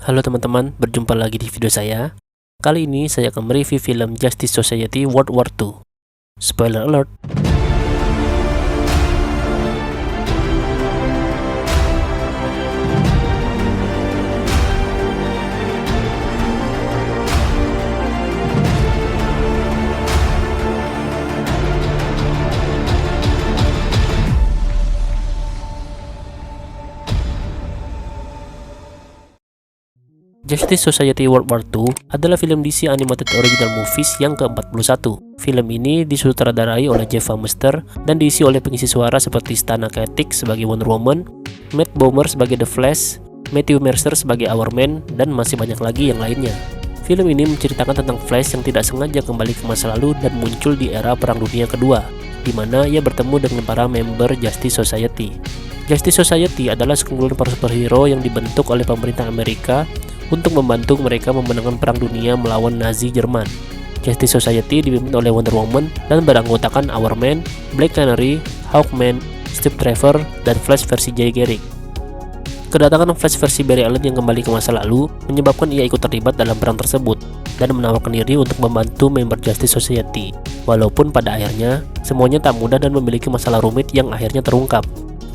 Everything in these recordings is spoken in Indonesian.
Halo teman-teman, berjumpa lagi di video saya. Kali ini saya akan mereview film Justice Society World War II. Spoiler alert! Justice Society World War II adalah film DC Animated Original Movies yang ke-41. Film ini disutradarai oleh Jeff Lemire dan diisi oleh pengisi suara seperti Stana Katic sebagai Wonder Woman, Matt Bomer sebagai The Flash, Matthew Mercer sebagai Hourman, dan masih banyak lagi yang lainnya. Film ini menceritakan tentang Flash yang tidak sengaja kembali ke masa lalu dan muncul di era Perang Dunia Kedua, di mana ia bertemu dengan para member Justice Society. Justice Society adalah sekumpulan para superhero yang dibentuk oleh pemerintah Amerika untuk membantu mereka memenangkan perang dunia melawan Nazi Jerman. Justice Society dipimpin oleh Wonder Woman dan beranggotakan Hourman, Black Canary, Hawkman, Steve Trevor, dan Flash versi Jay Garrick. Kedatangan Flash versi Barry Allen yang kembali ke masa lalu menyebabkan ia ikut terlibat dalam perang tersebut dan menawarkan diri untuk membantu member Justice Society. Walaupun pada akhirnya semuanya tak mudah dan memiliki masalah rumit yang akhirnya terungkap.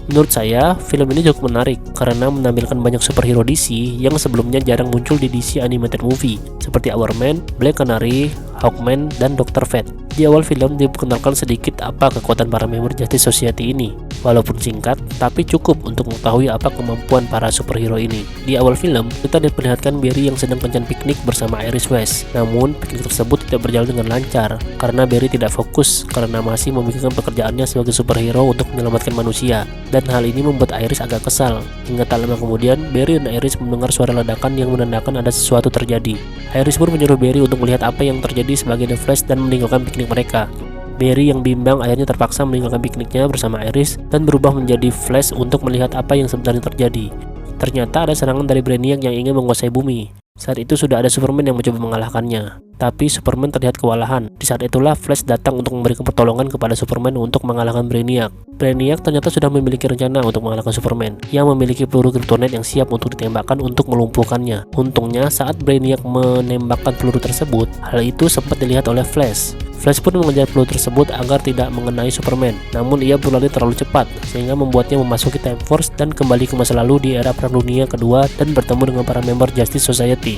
Menurut saya, film ini cukup menarik karena menampilkan banyak superhero DC yang sebelumnya jarang muncul di DC Animated Movie, seperti Hourman, Black Canary, Hawkman, dan Dr. Fate. Di awal film diperkenalkan sedikit apa kekuatan para member Justice Society ini, walaupun singkat, tapi cukup untuk mengetahui apa kemampuan para superhero ini. Di awal film, kita diperlihatkan Barry yang sedang kencan piknik bersama Iris West. Namun, piknik tersebut tidak berjalan dengan lancar karena Barry tidak fokus karena masih memikirkan pekerjaannya sebagai superhero untuk menyelamatkan manusia. Dan hal ini membuat Iris agak kesal. Hingga tak lama kemudian, Barry dan Iris mendengar suara ledakan yang menandakan ada sesuatu terjadi. Iris pun menyuruh Barry untuk melihat apa yang terjadi sebagai The Flash dan meninggalkan piknik mereka. Barry yang bimbang akhirnya terpaksa meninggalkan pikniknya bersama Iris dan berubah menjadi Flash untuk melihat apa yang sebenarnya terjadi. Ternyata ada serangan dari Brainiac yang ingin menguasai bumi. Saat itu sudah ada Superman yang mencoba mengalahkannya, tapi Superman terlihat kewalahan. Di saat itulah Flash datang untuk memberikan pertolongan kepada Superman untuk mengalahkan Brainiac. Brainiac ternyata sudah memiliki rencana untuk mengalahkan Superman, yang memiliki peluru kryptonite yang siap untuk ditembakkan untuk melumpuhkannya. Untungnya saat Brainiac menembakkan peluru tersebut, hal itu sempat dilihat oleh Flash. Flash pun mengejar peluru tersebut agar tidak mengenai Superman, namun ia berlari terlalu cepat sehingga membuatnya memasuki Time Force dan kembali ke masa lalu di era Perang Dunia Kedua dan bertemu dengan para member Justice Society.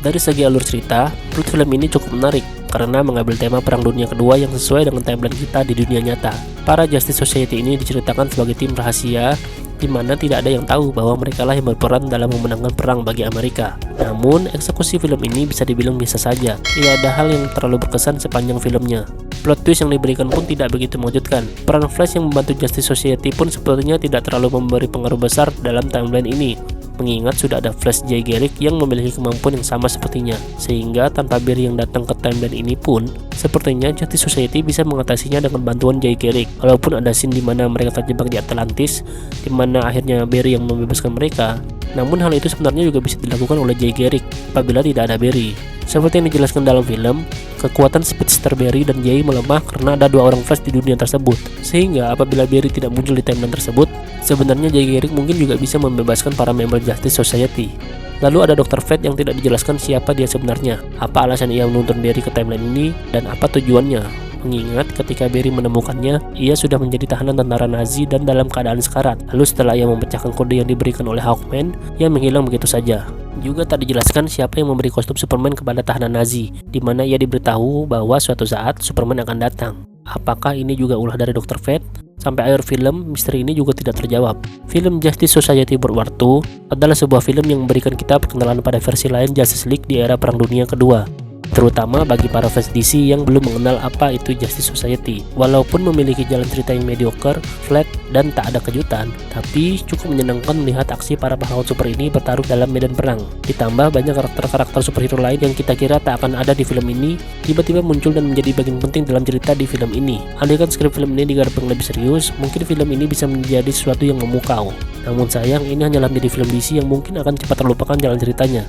Dari segi alur cerita, menurut film ini cukup menarik karena mengambil tema Perang Dunia Kedua yang sesuai dengan timeline kita di dunia nyata. Para Justice Society ini diceritakan sebagai tim rahasia di mana tidak ada yang tahu bahwa mereka lah yang berperan dalam memenangkan perang bagi Amerika. Namun, eksekusi film ini bisa dibilang biasa saja. Tidak ada hal yang terlalu berkesan sepanjang filmnya. Plot twist yang diberikan pun tidak begitu mengejutkan. Peran Flash yang membantu Justice Society pun sepertinya tidak terlalu memberi pengaruh besar dalam timeline ini, mengingat sudah ada Flash Jay Garrick yang memiliki kemampuan yang sama sepertinya, sehingga tanpa Barry yang datang ke timeline ini pun sepertinya Justice Society bisa mengatasinya dengan bantuan Jay Garrick. Walaupun ada scene di mana mereka terjebak di Atlantis, di mana akhirnya Barry yang membebaskan mereka, namun hal itu sebenarnya juga bisa dilakukan oleh Jay Garrick apabila tidak ada Barry. Seperti yang dijelaskan dalam film, kekuatan Speedster Barry dan Jay melemah karena ada dua orang Flash di dunia tersebut, sehingga apabila Barry tidak muncul di timeline tersebut, sebenarnya Jay Garrick mungkin juga bisa membebaskan para member Justice Society. Lalu ada Dr. Fate yang tidak dijelaskan siapa dia sebenarnya, apa alasan ia menuntun Barry ke timeline ini, dan apa tujuannya. Mengingat ketika Barry menemukannya, ia sudah menjadi tahanan tentara Nazi dan dalam keadaan sekarat. Lalu setelah ia memecahkan kode yang diberikan oleh Hawkman, ia menghilang begitu saja. Juga tak dijelaskan siapa yang memberi kostum Superman kepada tahanan Nazi, di mana ia diberitahu bahwa suatu saat Superman akan datang. Apakah ini juga ulah dari Dr. Fate? Sampai akhir film, misteri ini juga tidak terjawab. Film Justice Society World War II adalah sebuah film yang memberikan kita perkenalan pada versi lain Justice League di era Perang Dunia Kedua, terutama bagi para fans DC yang belum mengenal apa itu Justice Society. Walaupun memiliki jalan cerita yang mediocre, flat, dan tak ada kejutan, tapi cukup menyenangkan melihat aksi para pahlawan super ini bertarung dalam medan perang. Ditambah banyak karakter-karakter superhero lain yang kita kira tak akan ada di film ini, tiba-tiba muncul dan menjadi bagian penting dalam cerita di film ini. Andaikan skrip film ini digarap lebih serius, mungkin film ini bisa menjadi sesuatu yang memukau. Namun sayang, ini hanyalah menjadi film DC yang mungkin akan cepat terlupakan jalan ceritanya.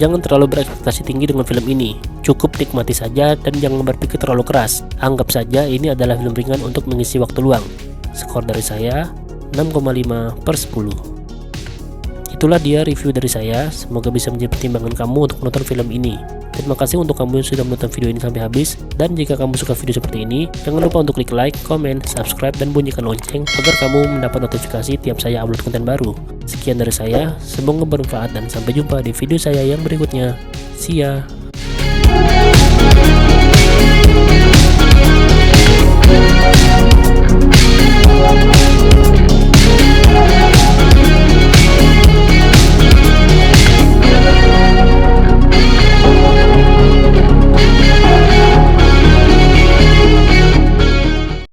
Jangan terlalu berekspektasi tinggi dengan film ini, cukup nikmati saja dan jangan berpikir terlalu keras. Anggap saja ini adalah film ringan untuk mengisi waktu luang. Skor dari saya 6,5/10. Itulah dia review dari saya, semoga bisa menjadi pertimbangan kamu untuk menonton film ini. Terima kasih untuk kamu yang sudah menonton video ini sampai habis, dan jika kamu suka video seperti ini, jangan lupa untuk klik like, comment, subscribe, dan bunyikan lonceng agar kamu mendapat notifikasi tiap saya upload konten baru. Sekian dari saya, semoga bermanfaat dan sampai jumpa di video saya yang berikutnya. See ya!